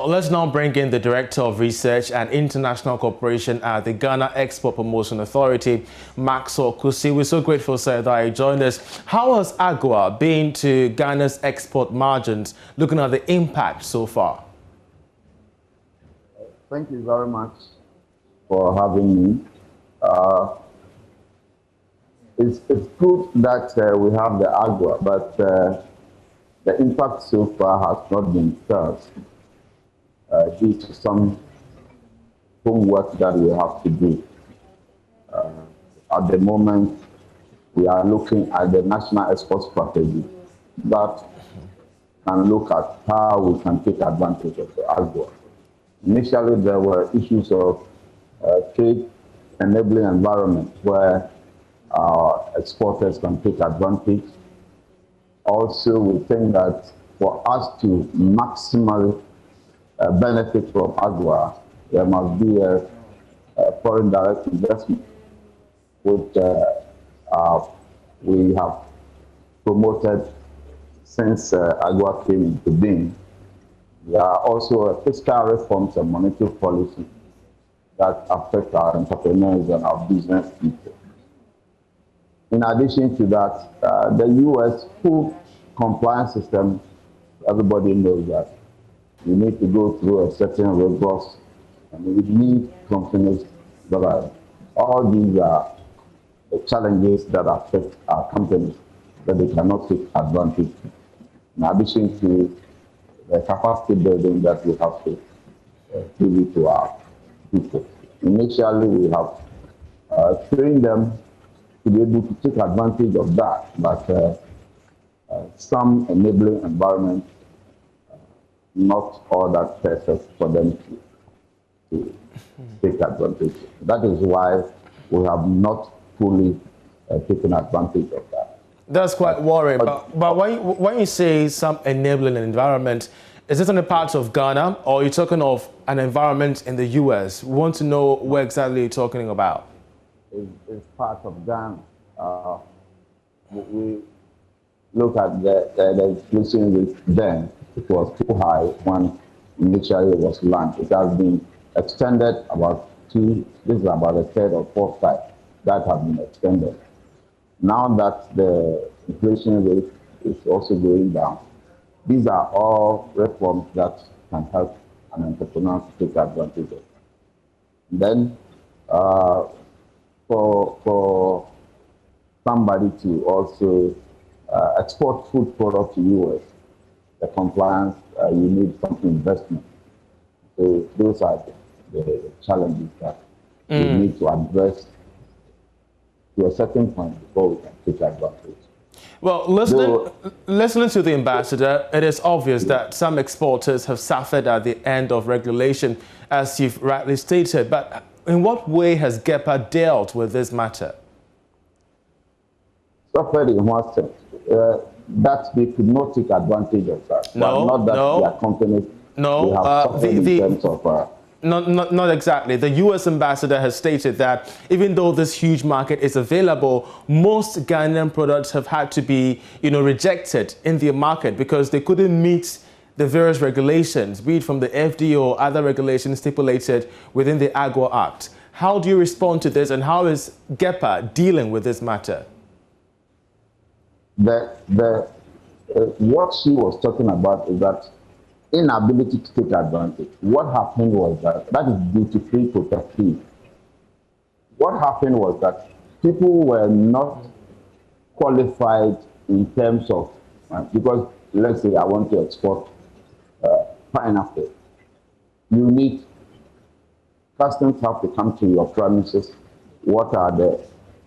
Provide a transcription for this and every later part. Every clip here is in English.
Well, let's now bring in the Director of Research and International Cooperation at the Ghana Export Promotion Authority, Maxwell Kusi. We're so grateful, sir, that you joined us. How has AGOA been to Ghana's export margins, looking at the impact so far? Thank you very much for having me. It's good that we have the AGOA, but the impact so far has not been felt due to some homework that we have to do. At the moment, we are looking at the national export strategy that can look at how we can take advantage of the AGOA. Initially, there were issues of trade enabling environment where our exporters can take advantage. Also, we think that for us to maximally benefit from AGOA, there must be a foreign direct investment, which we have promoted since AGOA came into being. There are also fiscal reforms and monetary policy that affect our entrepreneurs and our business people. In addition to that, the U.S. food compliance system, everybody knows that you need to go through a certain rigorous, and we need companies that are, all these are the challenges that affect our companies that they cannot take advantage. In addition to the capacity building that we have to give to our people. Initially, we have trained them to be able to take advantage of that, but some enabling environment, not all that perfect for them to take advantage. That is why we have not fully taken advantage of that. That's quite worrying. But when you say some enabling environment, is this on the part of Ghana, or are you talking of an environment in the U.S.? We want to know where exactly you're talking about. It's part of Ghana. We look at the inflation rate then. It was too high when initially it was launched. It has been extended about this is about a third or fourth time that has been extended. Now that the inflation rate is also going down, these are all reforms that can help an entrepreneur to take advantage of. Then, for somebody to also export food products to U.S., the compliance, you need some investment. So those are the challenges that we need to address to a certain point before we can take advantage. Well, listening to the ambassador, it is obvious that some exporters have suffered at the end of regulation, as you've rightly stated. But in what way has GEPA dealt with this matter? Suffered in what sense? That they could not take advantage of that. No, but not that no. their companies have suffered in terms of... Not exactly. The U.S. ambassador has stated that even though this huge market is available, most Ghanaian products have had to be, rejected in the market because they couldn't meet the various regulations, be it from the FDA or other regulations stipulated within the AGOA Act. How do you respond to this, and how is GEPA dealing with this matter? What she was talking about is that inability to take advantage. What happened was that is duty-free protective. What happened was that people were not qualified in terms of, because let's say I want to export pineapple. You need, customs have to come to your premises. What are the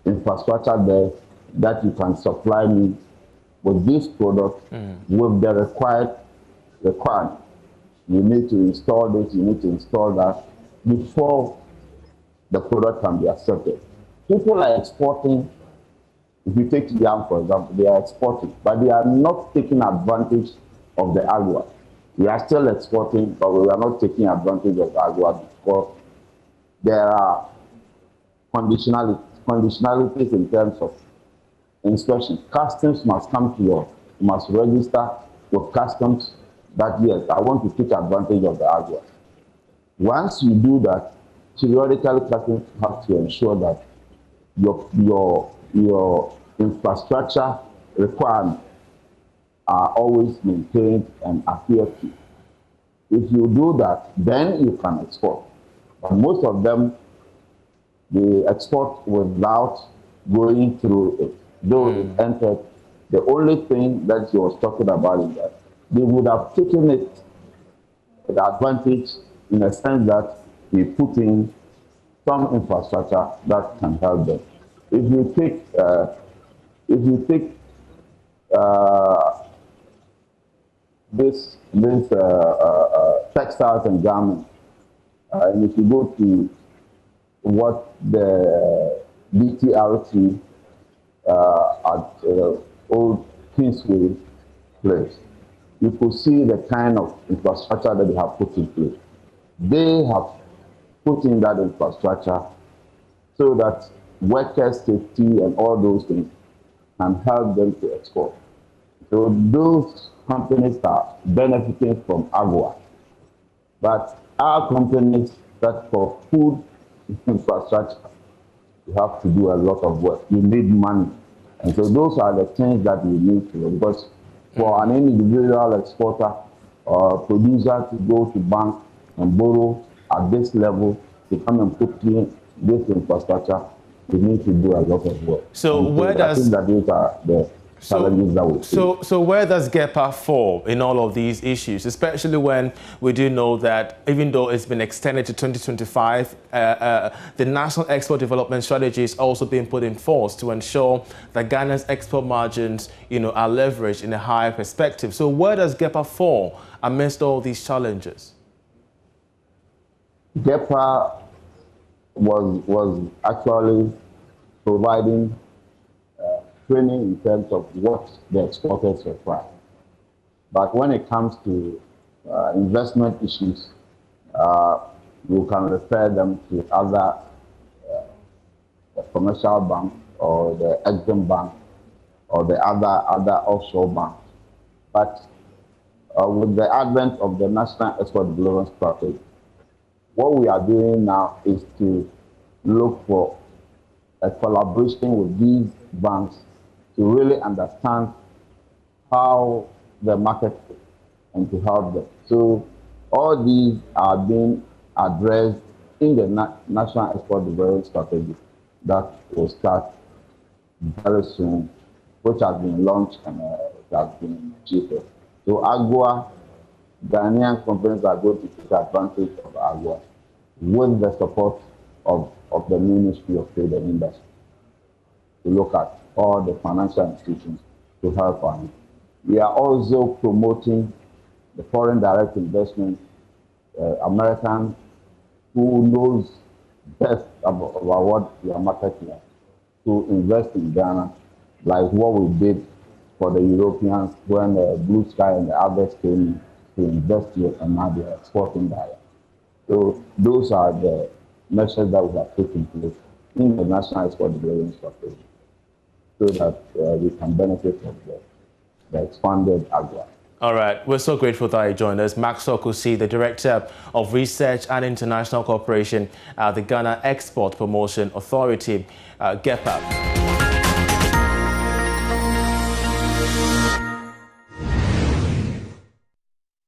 infrastructure there that you can supply me with this product with the requirement? You need to install this, you need to install that before the product can be accepted. People are exporting. If you take yam, for example, they are exporting, but they are not taking advantage of the AGOA. We are still exporting, but we are not taking advantage of the AGOA because there are conditionalities in terms of inspection. Customs must come to you must register with customs. that, yes, I want to take advantage of the AGOA. Once you do that, periodically customers have to ensure that your infrastructure requirements are always maintained and adhered to. If you do that, then you can export. But most of them, they export without going through it. Though it entered, the only thing that he was talking about is that they would have taken it with advantage in the sense that they put in some infrastructure that can help them. If you take this textiles and garments, and if you go to what the BTRT at Old Kingsway place, you could see the kind of infrastructure that they have put in place. They have put in that infrastructure so that workers' safety and all those things can help them to export. So those companies are benefiting from AGOA. But our companies that for food infrastructure, you have to do a lot of work. You need money. And so those are the things that we need to do. Because for an individual exporter or producer to go to bank and borrow at this level to come and put in this infrastructure, we need to do a lot of work. So where does... I think that these are the challenges that we see. So where does GEPA fall in all of these issues, especially when we do know that even though it's been extended to 2025, the National Export Development Strategy is also being put in force to ensure that Ghana's export margins, are leveraged in a higher perspective. So where does GEPA fall amidst all these challenges? GEPA was actually providing training in terms of what the exporters require. But when it comes to investment issues, you can refer them to other commercial banks or the Exim Bank or the other offshore banks. But with the advent of the National Export Development Strategy, what we are doing now is to look for a collaboration with these banks to really understand how the market is and to help them. So all these are being addressed in the National Export Development Strategy that will start very soon, which has been launched and has been achieved. So AGOA, Ghanaian companies are going to take advantage of AGOA with the support of the Ministry of Trade and Industry to look at all the financial institutions to help on it. We are also promoting the foreign direct investment, American who knows best about what your market is, to invest in Ghana, like what we did for the Europeans when Blue Sky and the others came to invest here and now they are exporting there. So those are the measures that we have taken place in the National Export Development Strategy so that we can benefit from the expanded AGOA. All right, we're so grateful that you joined us. Maxwell Kusi, the Director of Research and International Cooperation at the Ghana Export Promotion Authority, GEPA.